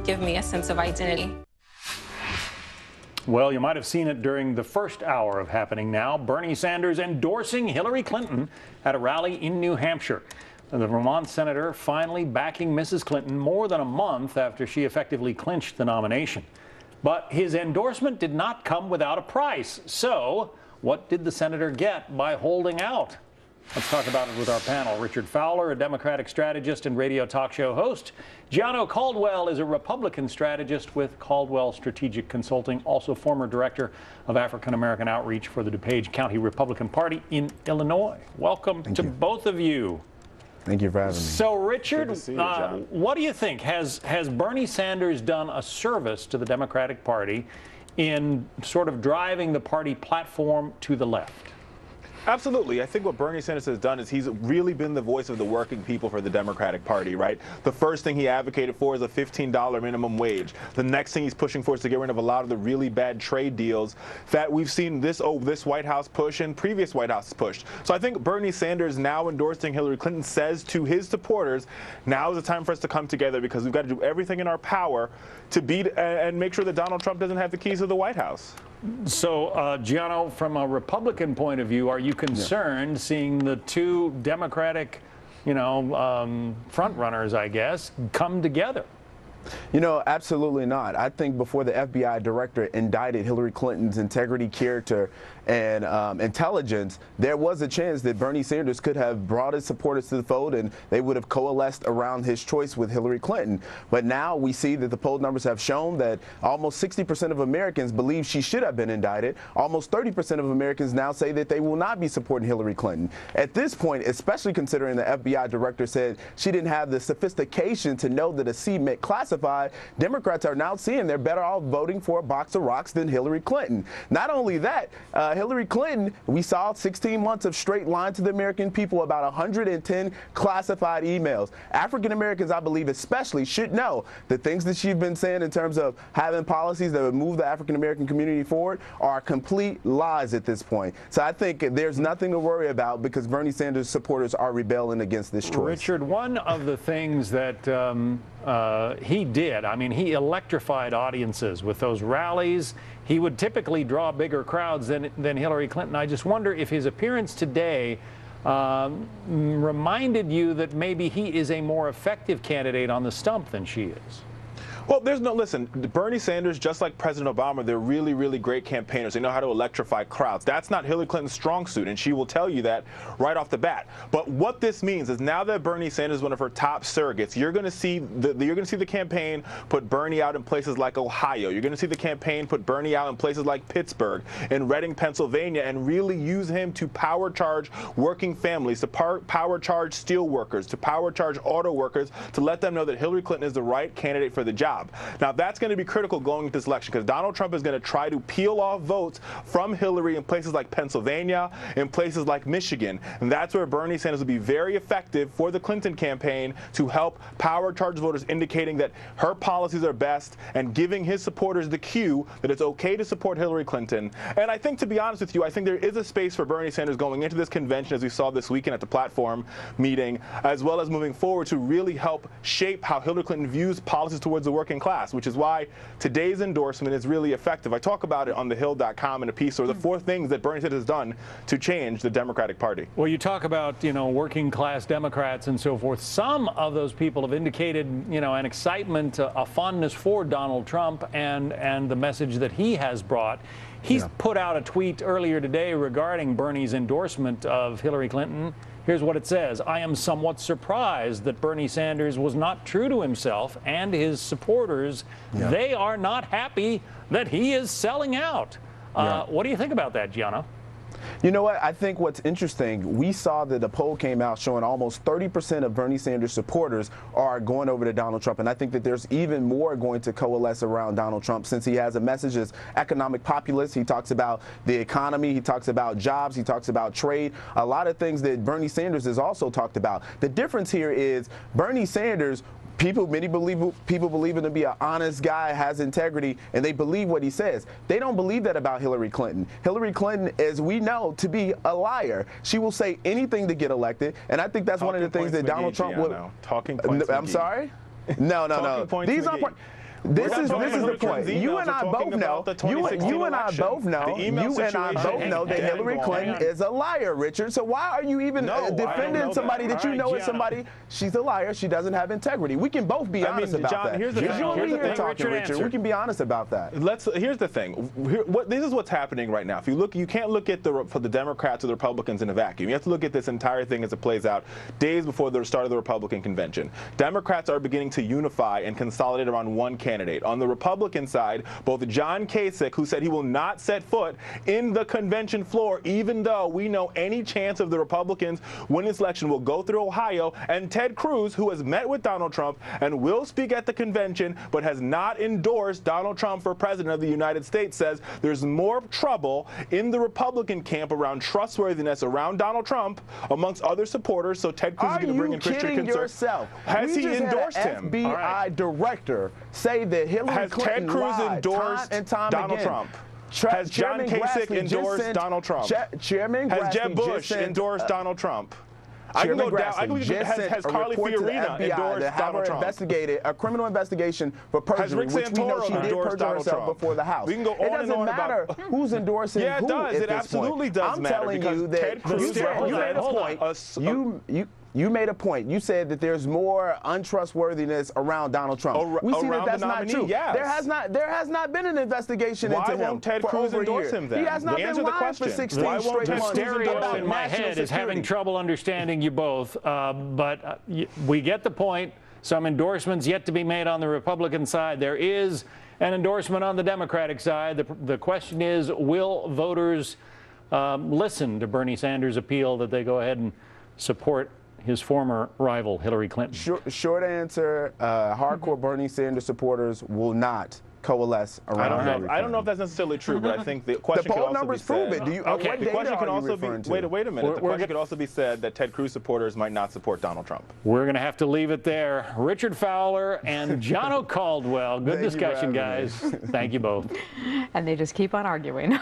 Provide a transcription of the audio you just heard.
give me a sense of identity. Well, you might have seen it during the first hour of Happening Now. Bernie Sanders endorsing Hillary Clinton at a rally in New Hampshire. The Vermont senator finally backing Mrs. Clinton more than a month after she effectively clinched the nomination. But his endorsement did not come without a price. So what did the senator get by holding out? Let's talk about it with our panel. Richard Fowler, a Democratic strategist and radio talk show host. Gianno Caldwell is a Republican strategist with Caldwell Strategic Consulting, also former director of African American outreach for the DuPage County Republican Party in Illinois. Welcome to both of you. Thank you for having me. So, Richard, you, what do you think? Has Bernie Sanders done a service to the Democratic Party in sort of driving the party platform to the left? Absolutely. I think what Bernie Sanders has done is he's really been the voice of the working people for the Democratic Party, right? The first thing he advocated for is a $15 minimum wage. The next thing he's pushing for is to get rid of a lot of the really bad trade deals that we've seen this White House push and previous White Houses pushed. So I think Bernie Sanders now endorsing Hillary Clinton says to his supporters, now is the time for us to come together because we've got to do everything in our power to beat and make sure that Donald Trump doesn't have the keys to the White House. So, Gianno, from a Republican point of view, are you concerned seeing the two Democratic, front runners, I guess, come together? You know, absolutely not. I think before the FBI director indicted Hillary Clinton's integrity, character, and intelligence, there was a chance that Bernie Sanders could have brought his supporters to the fold and they would have coalesced around his choice with Hillary Clinton. But now we see that the poll numbers have shown that almost 60% of Americans believe she should have been indicted. Almost 30% of Americans now say that they will not be supporting Hillary Clinton. At this point, especially considering the FBI director said she didn't have the sophistication to know that a C meant classified, Democrats are now seeing they're better off voting for a box of rocks than Hillary Clinton. Not only that, Hillary Clinton, we saw 16 months of straight lying to the American people about 110 classified emails. African Americans, I believe especially, should know the things that she's been saying in terms of having policies that would move the African American community forward are complete lies at this point. So I think there's nothing to worry about because Bernie Sanders supporters are rebelling against this choice. Richard, one of the things that he did, I mean, he electrified audiences with those rallies. He would typically draw bigger crowds than Hillary Clinton. I just wonder if his appearance today reminded you that maybe he is a more effective candidate on the stump than she is. Well, listen, Bernie Sanders, just like President Obama, they're really, really great campaigners. They know how to electrify crowds. That's not Hillary Clinton's strong suit, and she will tell you that right off the bat. But what this means is now that Bernie Sanders is one of her top surrogates, you're going to see the campaign put Bernie out in places like Ohio. You're going to see the campaign put Bernie out in places like Pittsburgh, in Reading, Pennsylvania, and really use him to power charge working families, to power charge steel workers, to power charge auto workers, to let them know that Hillary Clinton is the right candidate for the job. Now, that's going to be critical going into this election because Donald Trump is going to try to peel off votes from Hillary in places like Pennsylvania, in places like Michigan. And that's where Bernie Sanders will be very effective for the Clinton campaign to help power charge voters, indicating that her policies are best and giving his supporters the cue that it's okay to support Hillary Clinton. And I think, to be honest with you, I think there is a space for Bernie Sanders going into this convention, as we saw this weekend at the platform meeting, as well as moving forward to really help shape how Hillary Clinton views policies towards the working class, which is why today's endorsement is really effective. I talk about it on thehill.com in a piece, or the 4 things that Bernie Sanders has done to change the Democratic Party. Well, you talk about, working class Democrats and so forth. Some of those people have indicated, an excitement, a fondness for Donald Trump and the message that he has brought. He's put out a tweet earlier today regarding Bernie's endorsement of Hillary Clinton. Here's what it says. I am somewhat surprised that Bernie Sanders was not true to himself and his supporters. They are not happy that he is selling out. What do you think about that, Gianno? You know what? I think what's interesting, we saw that the poll came out showing almost 30% of Bernie Sanders supporters are going over to Donald Trump. And I think that there's even more going to coalesce around Donald Trump since he has a message as economic populist. He talks about the economy. He talks about jobs. He talks about trade. A lot of things that Bernie Sanders has also talked about. The difference here is Bernie Sanders, people believe him to be an honest guy, has integrity, and they believe what he says. They don't believe that about Hillary Clinton. Hillary Clinton, as we know, to be a liar. She will say anything to get elected, and I think that's one of the things that Donald Trump would. Talking points. I'm sorry? No. These are. This is talking the about point. Clinton's You emails. and I We're both talking know. about the 2016 You and I election. both know. The email You and I situation. both know that Hang Hillary on. Clinton is a liar, Richard. So why are you even No, I don't defending know somebody that. that you All know right, is somebody? She's a liar. She doesn't have integrity. We can both be honest about John, that. here's the thing. You and Here's me the here thing. talking, Richard. We can be honest about that. Here's the thing. This is what's happening right now. If you look, you can't look at for the Democrats or the Republicans in a vacuum. You have to look at this entire thing as it plays out days before the start of the Republican convention. Democrats are beginning to unify and consolidate around one candidate. On the Republican side, both John Kasich, who said he will not set foot in the convention floor, even though we know any chance of the Republicans winning this election will go through Ohio, and Ted Cruz, who has met with Donald Trump and will speak at the convention, but has not endorsed Donald Trump for president of the United States, says there's more trouble in the Republican camp around trustworthiness around Donald Trump amongst other supporters. So Ted Cruz is going to bring in Christian conservatives. Yourself? Has he endorsed him? FBI director say that Hillary Clinton Ted Cruz lied endorsed time and time Donald again. Trump? Has John Kasich endorsed Donald Trump? Chairman Has Grassley Jeb Bush endorsed Donald Trump? I can go down. Has Carly Fiorina endorsed Donald Trump? Investigated a criminal investigation for perjury, which we know she did perjure herself before the House. We can go on and on about. It doesn't matter who's endorsing who. Yeah, it does. It absolutely does matter. I'm telling you that you made a point. You said that there's more untrustworthiness around Donald Trump. We see that that's not true. Yes. There has not been an investigation into him. Why won't Ted Cruz endorse him then? He has not been lying for 16 Why won't straight Ted months. Cruz Stereo about in my national head is having security. trouble understanding you both, but we get the point. Some endorsements yet to be made on the Republican side. There is an endorsement on the Democratic side. The question is, will voters listen to Bernie Sanders' appeal that they go ahead and support his former rival, Hillary Clinton? Short answer, hardcore Bernie Sanders supporters will not coalesce around Hillary Clinton. I don't know if that's necessarily true, but I think the question could also be said. The poll numbers prove it. Do you, Okay. what The data question can are you also be, referring to? wait a minute. The question could also be said that Ted Cruz supporters might not support Donald Trump. We're going to have to leave it there. Richard Fowler and Gianno Caldwell. Good discussion, guys. Thank you both. And they just keep on arguing.